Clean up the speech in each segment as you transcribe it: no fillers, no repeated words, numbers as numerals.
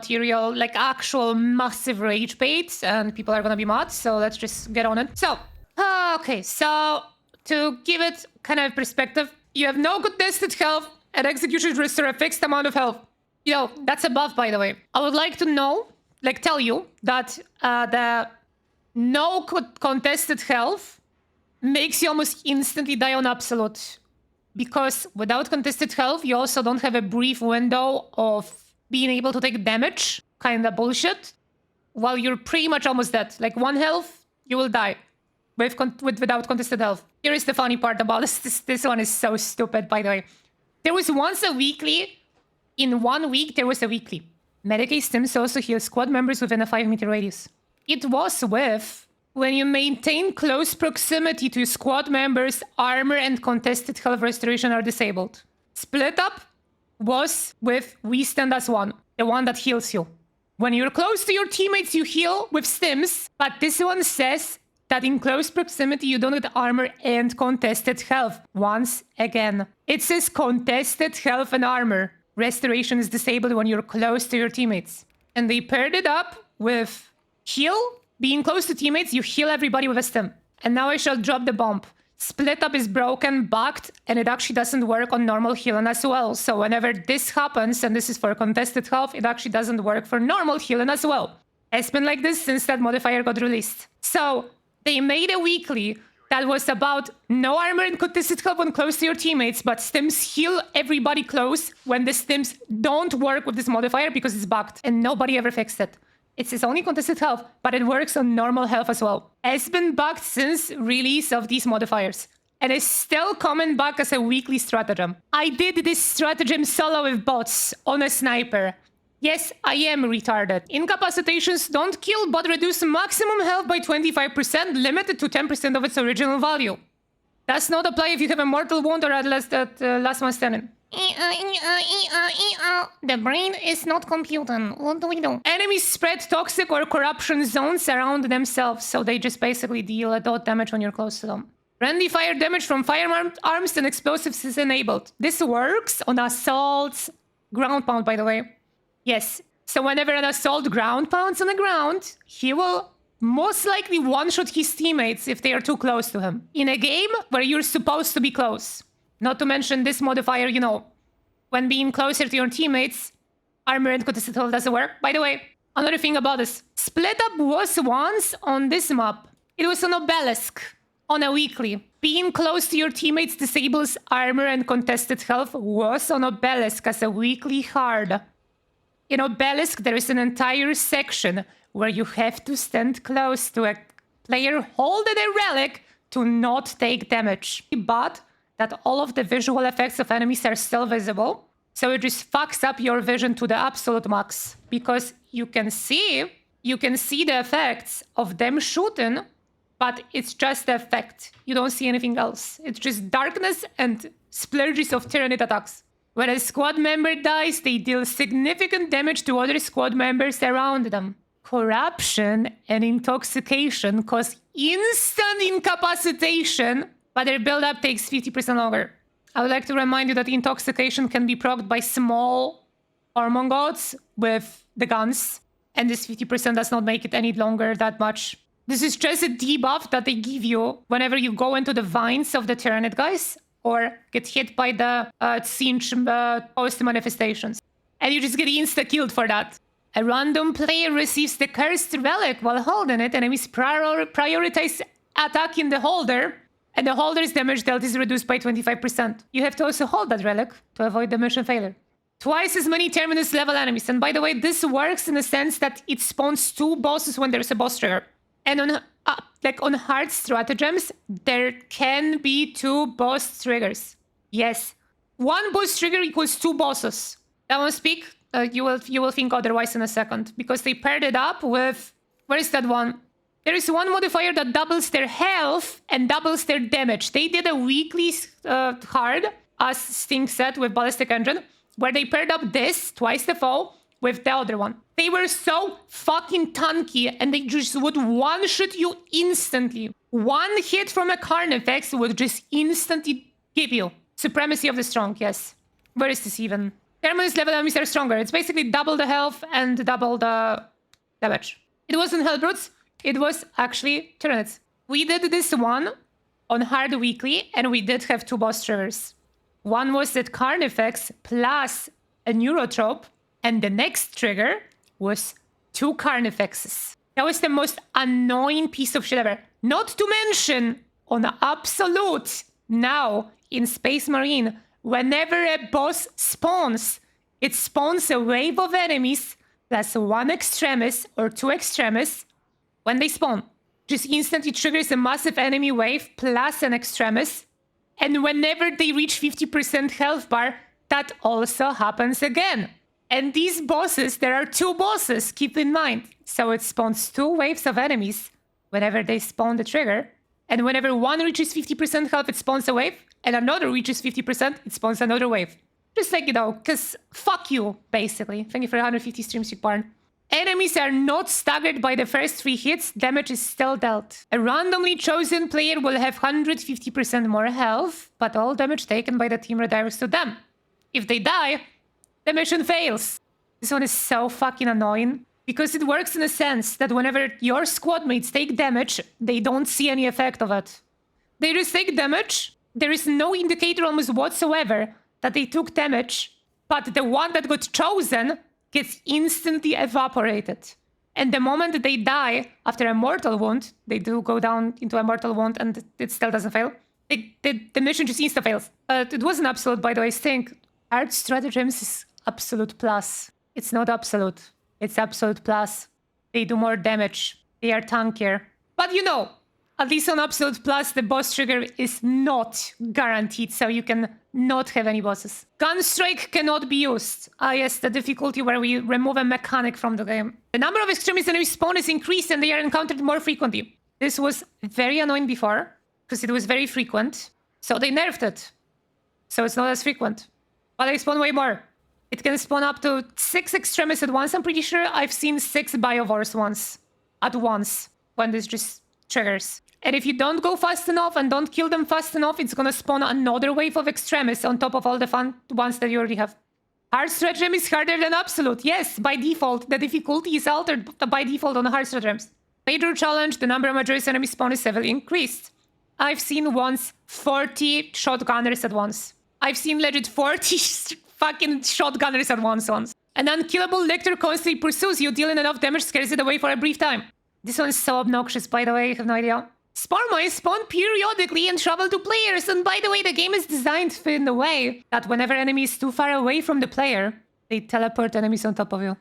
material, like actual massive rage bait, and people are gonna be mad, so let's just get on it. So, okay, so to give it kind of perspective, you have no contested health, and execution restore a fixed amount of health. Yo, that's a buff, by the way. I would like to know, like tell you, that the no contested health makes you almost instantly die on absolute. Because without contested health, you also don't have a brief window of being able to take damage. Kinda bullshit. While you're pretty much almost dead. Like 1 health, you will die. Without contested health. Here is the funny part about this. This one is so stupid, by the way. There was once a weekly. In 1 week, there was a weekly. Medicaid stims also heal squad members within a 5-meter radius. It was with... when you maintain close proximity to squad members, armor and contested health restoration are disabled. Split up was with we stand as one, the one that heals you. When you're close to your teammates, you heal with stims, but this one says that in close proximity, you don't get armor and contested health. Once again, it says contested health and armor. Restoration is disabled when you're close to your teammates. And they paired it up with heal. Being close to teammates, you heal everybody with a stim. And now I shall drop the bomb. Split up is broken, bugged, and it actually doesn't work on normal healing as well. So whenever this happens, and this is for contested health, it actually doesn't work for normal healing as well. It's been like this since that modifier got released. So they made a weekly that was about no armor and contested health when close to your teammates, but stims heal everybody close when the stims don't work with this modifier because it's bugged. And nobody ever fixed it. It's its only contested health, but it works on normal health as well. It's been bugged since release of these modifiers. And is still coming back as a weekly stratagem. I did this stratagem solo with bots on a sniper. Yes, I am retarded. Incapacitations don't kill, but reduce maximum health by 25%, limited to 10% of its original value. Does not apply if you have a mortal wound or at least that last one standing. The brain is not computing. What do we do? Enemies spread toxic or corruption zones around themselves, so they just basically deal a dot damage when you're close to them. Friendly fire damage from firearms and explosives is enabled. This works on assaults. Ground pound, by the way. Yes. So whenever an assault ground pounds on the ground, he will most likely one-shot his teammates if they are too close to him. In a game where you're supposed to be close. Not to mention this modifier, you know, when being closer to your teammates, armor and contested health doesn't work. By the way, another thing about this. Split up was once on this map. It was on Obelisk, on a weekly. Being close to your teammates disables armor and contested health was on Obelisk as a weekly hard. In Obelisk, there is an entire section where you have to stand close to a player holding a relic to not take damage. But that all of the visual effects of enemies are still visible. So it just fucks up your vision to the absolute max. Because you can see the effects of them shooting, but it's just the effect. You don't see anything else. It's just darkness and splurges of Tyranid attacks. When a squad member dies, they deal significant damage to other squad members around them. Corruption and intoxication cause instant incapacitation, but their build-up takes 50% longer. I would like to remind you that intoxication can be procced by small hormone gods with the guns, and this 50% does not make it any longer that much. This is just a debuff that they give you whenever you go into the vines of the Tyranid guys, or get hit by the Cinch post-manifestations. And you just get insta-killed for that. A random player receives the cursed relic while holding it, enemies prioritize attacking the holder, and the holder's damage dealt is reduced by 25%. You have to also hold that relic to avoid the mission failure. Twice as many Terminus level enemies. And by the way, this works in the sense that it spawns 2 bosses when there's a boss trigger. And on hard stratagems, there can be 2 boss triggers. Yes. 1 boss trigger equals 2 bosses. That one speak, you will think otherwise in a second. Because they paired it up with... Where is that one? There is one modifier that doubles their health and doubles their damage. They did a weekly hard, as Sting said, with Ballistic Engine, where they paired up this, twice the foe, with the other one. They were so fucking tanky, and they just would one-shot you instantly. One hit from a Carnifex would just instantly give you. Supremacy of the Strong, yes. Where is this even? Terminus level enemies are stronger. It's basically double the health and double the damage. It wasn't Hellbrutes, it was actually Tyranids. We did this one on hard weekly, and we did have 2 boss triggers. One was that Carnifex plus a Neurotrope, and the next trigger was 2 Carnifexes. That was the most annoying piece of shit ever. Not to mention, on Absolute, now in Space Marine, whenever a boss spawns, it spawns a wave of enemies plus 1 Extremis or 2 Extremis when they spawn. Just instantly triggers a massive enemy wave plus an Extremis. And whenever they reach 50% health bar, that also happens again. And these bosses, there are 2 bosses, keep in mind. So it spawns 2 waves of enemies whenever they spawn the trigger. And whenever one reaches 50% health, it spawns a wave. And another reaches 50%, it spawns another wave. Just like, because fuck you, basically. Thank you for 150 streams, Barn. Enemies are not staggered by the first 3 hits, damage is still dealt. A randomly chosen player will have 150% more health, but all damage taken by the team redirects to them. If they die, the mission fails. This one is so fucking annoying, because it works in a sense that whenever your squad mates take damage, they don't see any effect of it. They just take damage, there is no indicator almost whatsoever that they took damage, but the one that got chosen gets instantly evaporated. And the moment they die after a mortal wound, they do go down into a mortal wound and it still doesn't fail. The mission just insta-fails. It wasn't Absolute, by the way. I think Hard Stratagems is Absolute Plus. It's not Absolute. It's Absolute Plus. They do more damage. They are tankier. But at least on Absolute Plus, the boss trigger is not guaranteed, so you can not have any bosses. Gunstrike cannot be used. Yes, the difficulty where we remove a mechanic from the game. The number of extremist enemies spawn is increased and they are encountered more frequently. This was very annoying before, because it was very frequent. So they nerfed it. So it's not as frequent. But they spawn way more. It can spawn up to 6 extremists at once, I'm pretty sure. I've seen 6 biovores at once, when this just triggers. And if you don't go fast enough and don't kill them fast enough, it's gonna spawn another wave of extremists on top of all the fun ones that you already have. Hard Stratagem is harder than Absolute. Yes, by default, the difficulty is altered by default on Hard Stratagems. Major challenge, the number of Majoris enemy spawn is severely increased. I've seen once 40 shotgunners at once. I've seen legit 40 fucking shotgunners at once. An unkillable lictor constantly pursues you, dealing enough damage scares it away for a brief time. This one's so obnoxious, by the way, I have no idea. Spore mines spawn periodically and travel to players, and by the way, the game is designed in a way that whenever enemy is too far away from the player, they teleport enemies on top of you.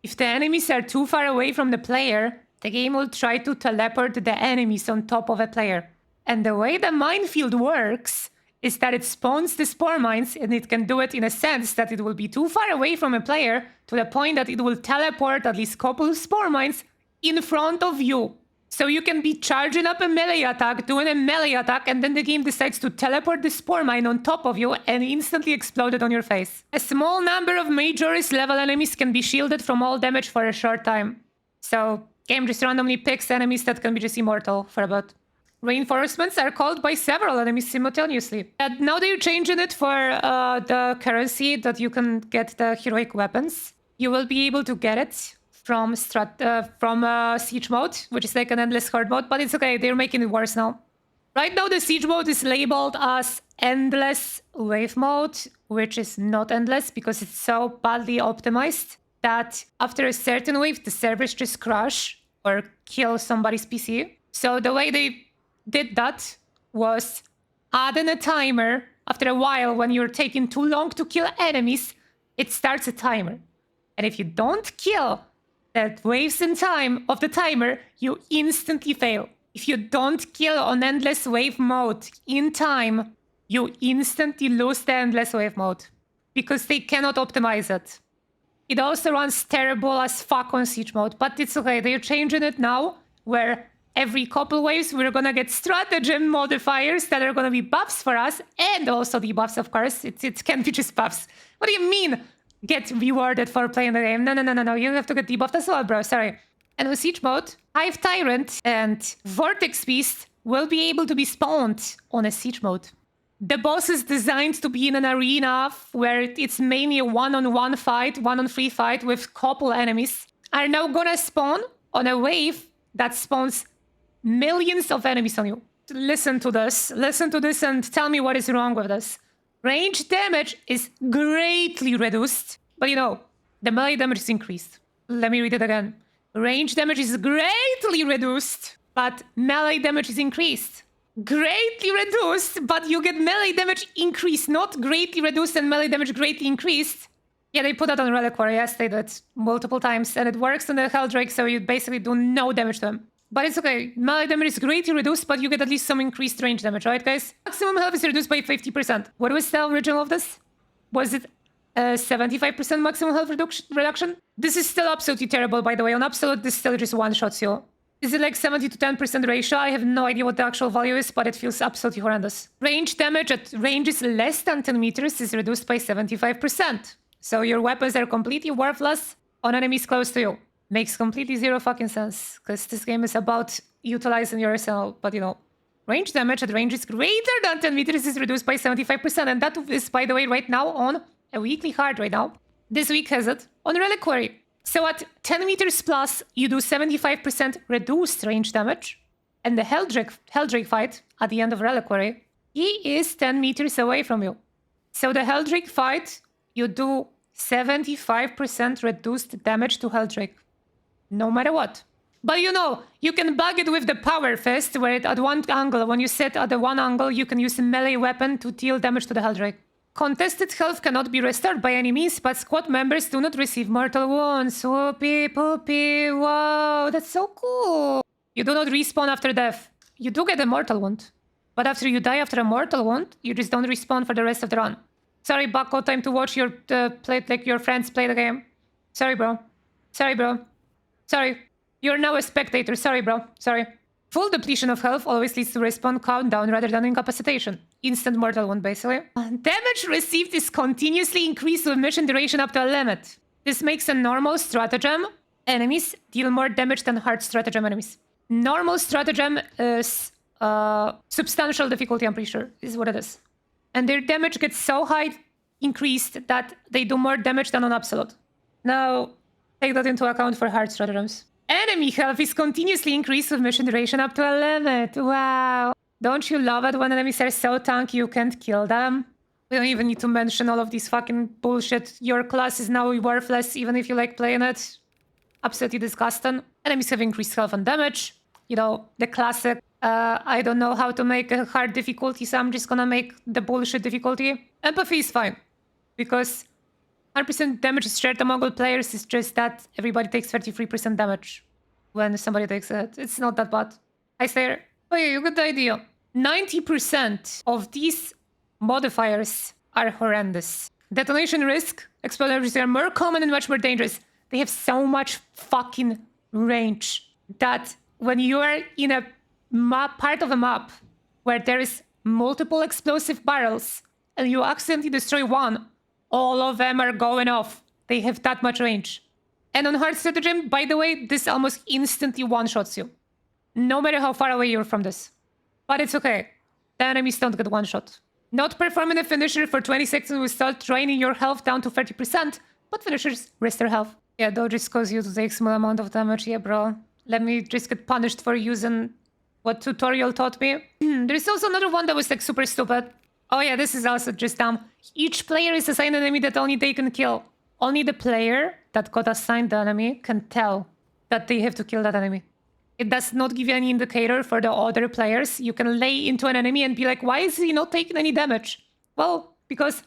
If the enemies are too far away from the player, the game will try to teleport the enemies on top of a player. And the way the minefield works is that it spawns the spore mines, and it can do it in a sense that it will be too far away from a player to the point that it will teleport at least a couple of spore mines in front of you. So you can be charging up a melee attack, doing a melee attack, and then the game decides to teleport the spore mine on top of you and instantly explode it on your face. A small number of Majoris level enemies can be shielded from all damage for a short time. So game just randomly picks enemies that can be just immortal for a bit. Reinforcements are called by several enemies simultaneously. And now they're changing it for the currency that you can get the heroic weapons. You will be able to get it from Siege mode, which is like an endless horde mode, but it's okay, they're making it worse now. Right now the Siege mode is labeled as endless wave mode, which is not endless because it's so badly optimized that after a certain wave, the servers just crash or kill somebody's PC. So the way they did that was add in a timer. After a while, when you're taking too long to kill enemies, it starts a timer. And if you don't kill the waves in time of the timer, you instantly fail. If you don't kill on endless wave mode in time, you instantly lose the endless wave mode because they cannot optimize it. It also runs terrible as fuck on Siege mode, but it's okay. They're changing it now where every couple waves we're gonna get stratagem modifiers that are gonna be buffs for us, and also debuffs, of course. It can't be just buffs. What do you mean? Get rewarded for playing the game. No. You have to get debuffed as well, bro. Sorry. And with Siege mode, Hive Tyrant and Vortex Beast will be able to be spawned on a Siege mode. the boss is designed to be in an arena where it's mainly a one-on-one fight, one-on-three fight with couple enemies, are now gonna spawn on a wave that spawns millions of enemies on you. Listen to this and tell me what is wrong with this. Range damage is greatly reduced, but you know, the melee damage is increased. Let me read it again. Range damage is greatly reduced, but melee damage is increased. Greatly reduced, but you get melee damage increased, not greatly reduced and melee damage greatly increased. Yeah, they put that on Reliquary, yes, they did multiple times, and it works on the Helldrake, so you basically do no damage to them. But it's okay, melee damage is greatly reduced, but you get at least some increased range damage, right guys? Maximum health is reduced by 50%. What was the original of this? Was it 75% maximum health reduction? This is still absolutely terrible, by the way. On Absolute, this still just one-shots you. Is it like 70 to 10% ratio? I have no idea what the actual value is, but it feels absolutely horrendous. Range damage at ranges less than 10 meters is reduced by 75%. So your weapons are completely worthless on enemies close to you. Makes completely zero fucking sense, because this game is about utilizing your arsenal, but you know. Range damage at ranges greater than 10 meters is reduced by 75%, and that is, by the way, right now on a weekly card right now. This week has it on Reliquary. So at 10 meters plus, you do 75% reduced range damage, and the Helldrake fight at the end of Reliquary, he is 10 meters away from you. So the Helldrake fight, you do 75% reduced damage to Helldrake. No matter what. But you know, you can bug it with the Power Fist, where at one angle, when you sit at the one angle, you can use a melee weapon to deal damage to the Helldrake. Contested health cannot be restored by any means, but squad members do not receive mortal wounds. Whoopee poopee, wow, that's so cool. You do not respawn after death. You do get a mortal wound. But after you die after a mortal wound, you just don't respawn for the rest of the run. Sorry, Bucko, time to watch your your friends play the game. Sorry, bro. Sorry, bro. Sorry. You're now a spectator. Sorry, bro. Sorry. Full depletion of health always leads to respawn countdown rather than incapacitation. Instant mortal wound, basically. Damage received is continuously increased with mission duration up to a limit. This makes a normal stratagem enemies deal more damage than hard stratagem enemies. Normal stratagem is substantial difficulty, I'm pretty sure, is what it is. And their damage gets so high increased that they do more damage than on Absolute. Now, take that into account for hard stratagems. Enemy health is continuously increased with mission duration up to a limit. Wow. Don't you love it when enemies are so tanky you can't kill them? We don't even need to mention all of these fucking bullshit. Your class is now worthless even if you like playing it. Absolutely disgusting. Enemies have increased health and damage. You know, the classic, I don't know how to make a hard difficulty, so I'm just gonna make the bullshit difficulty. Empathy is fine. Because 100% damage is shared among all players, it's just that everybody takes 33% damage when somebody takes it. It's not that bad. I say, oh yeah, you get the idea. 90% of these modifiers are horrendous. Detonation risk, explosives are more common and much more dangerous. They have so much fucking range that when you are in a part of a map where there is multiple explosive barrels and you accidentally destroy one, all of them are going off. They have that much range. And on hard stratagem, by the way, this almost instantly one-shots you. No matter how far away you're from this. But it's okay. The enemies don't get one-shot. Not performing a finisher for 20 seconds will start draining your health down to 30%, but finishers restore health. Yeah, they'll just cause you to take small amount of damage. Yeah, bro. Let me just get punished for using what tutorial taught me. There's also another one that was like super stupid. Oh yeah, this is also just dumb. Each player is assigned an enemy that only they can kill. Only the player that got assigned the enemy can tell that they have to kill that enemy. It does not give you any indicator for the other players. You can lay into an enemy and be like, why is he not taking any damage? Well, because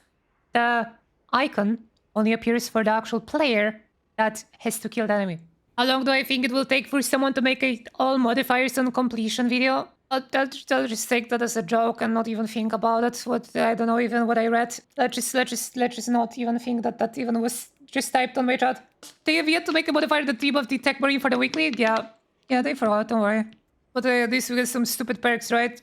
the icon only appears for the actual player that has to kill the enemy. How long do I think it will take for someone to make a all modifiers on completion video? I'll just take that as a joke and not even think about it. I don't know even what I read. Let's just not even think that even was just typed on my chat. They have yet to make a modifier that debuff the tech marine for the weekly? Yeah, they forgot, don't worry. But this will get some stupid perks, right?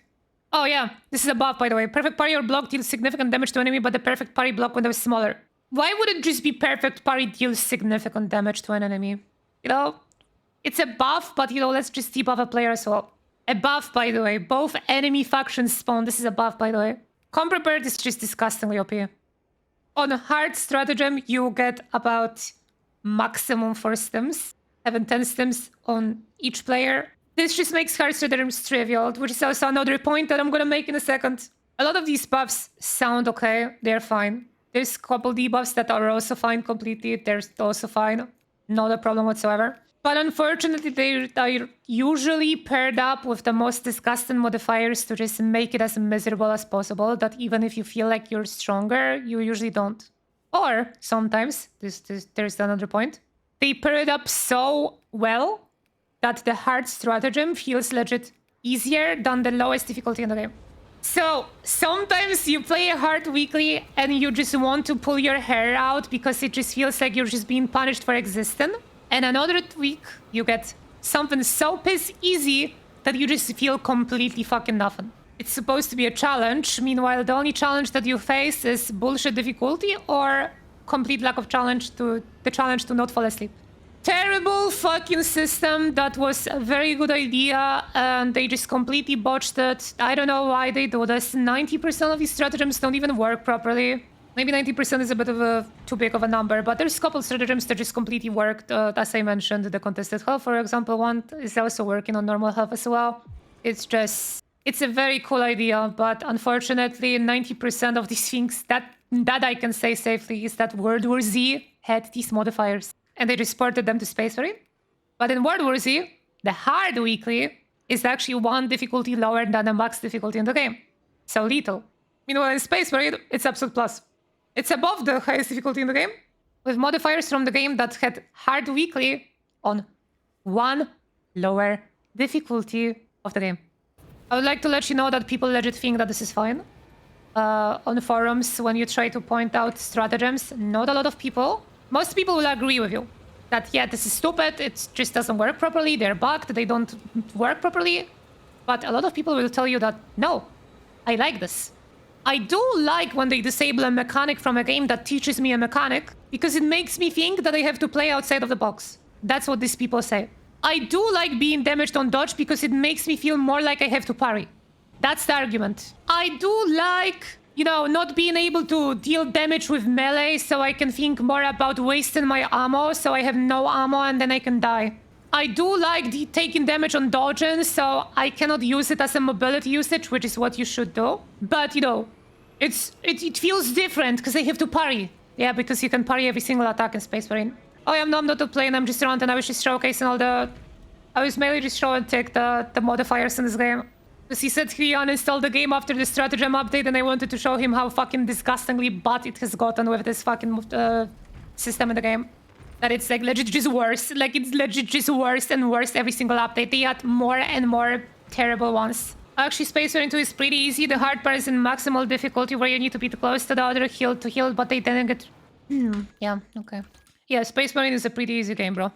Oh yeah, this is a buff, by the way. Perfect parry or block deals significant damage to enemy, but the perfect parry block window is smaller. Why would it just be perfect parry deals significant damage to an enemy? You know, it's a buff, but you know, let's just debuff a player as well. A buff, by the way. Both enemy factions spawn. This is a buff, by the way. Comp prepared is just disgustingly OP. On hard stratagem, you get about maximum 4 stims, having 10 stims on each player. This just makes hard stratagems trivial, which is also another point that I'm gonna make in a second. A lot of these buffs sound okay, they're fine. There's a couple debuffs that are also fine completely, they're also fine. Not a problem whatsoever. But unfortunately, they are usually paired up with the most disgusting modifiers to just make it as miserable as possible, that even if you feel like you're stronger, you usually don't. Or sometimes, there's another point, they pair it up so well that the hard stratagem feels legit easier than the lowest difficulty in the game. So sometimes you play a hard weekly and you just want to pull your hair out because it just feels like you're just being punished for existing. And another week, you get something so piss easy that you just feel completely fucking nothing. It's supposed to be a challenge. Meanwhile, the only challenge that you face is bullshit difficulty or complete lack of challenge to the challenge to not fall asleep. Terrible fucking system. That was a very good idea and they just completely botched it. I don't know why they do this. 90% of these stratagems don't even work properly. Maybe 90% is a bit of a too big of a number, but there's a couple stratagems that just completely worked. As I mentioned, the contested health, for example, one is also working on normal health as well. It's a very cool idea, but unfortunately, 90% of these things that I can say safely is that World War Z had these modifiers, and they just ported them to Space Marine. But in World War Z, the hard weekly is actually 1 difficulty lower than the max difficulty in the game. So lethal. Meanwhile, in Space Marine, it's absolute plus. It's above the highest difficulty in the game, with modifiers from the game that had hard weekly on 1 lower difficulty of the game. I would like to let you know that people legit think that this is fine. On forums, when you try to point out stratagems, not a lot of people, most people will agree with you. That, yeah, this is stupid, it just doesn't work properly, they're bugged, they don't work properly. But a lot of people will tell you that, no, I like this. I do like when they disable a mechanic from a game that teaches me a mechanic, because it makes me think that I have to play outside of the box. That's what these people say. I do like being damaged on dodge because it makes me feel more like I have to parry. That's the argument. I do like, you know, not being able to deal damage with melee so I can think more about wasting my ammo so I have no ammo and then I can die. I do like taking damage on dodging, so I cannot use it as a mobility usage, which is what you should do. But, you know, it feels different because I have to parry. Yeah, because you can parry every single attack in Space Marine. Oh, yeah, I'm not playing, I'm just around and I was just showcasing all the... I was mainly just showing Tick the modifiers in this game. Because he said he uninstalled the game after the stratagem update and I wanted to show him how fucking disgustingly bad it has gotten with this fucking system in the game. That it's like legit just worse. Like it's legit just worse and worse every single update. They add more and more terrible ones. Actually, Space Marine 2 is pretty easy. The hard part is in maximal difficulty where you need to be close to the other heal to heal, but they didn't get... Yeah, okay. Yeah, Space Marine is a pretty easy game, bro.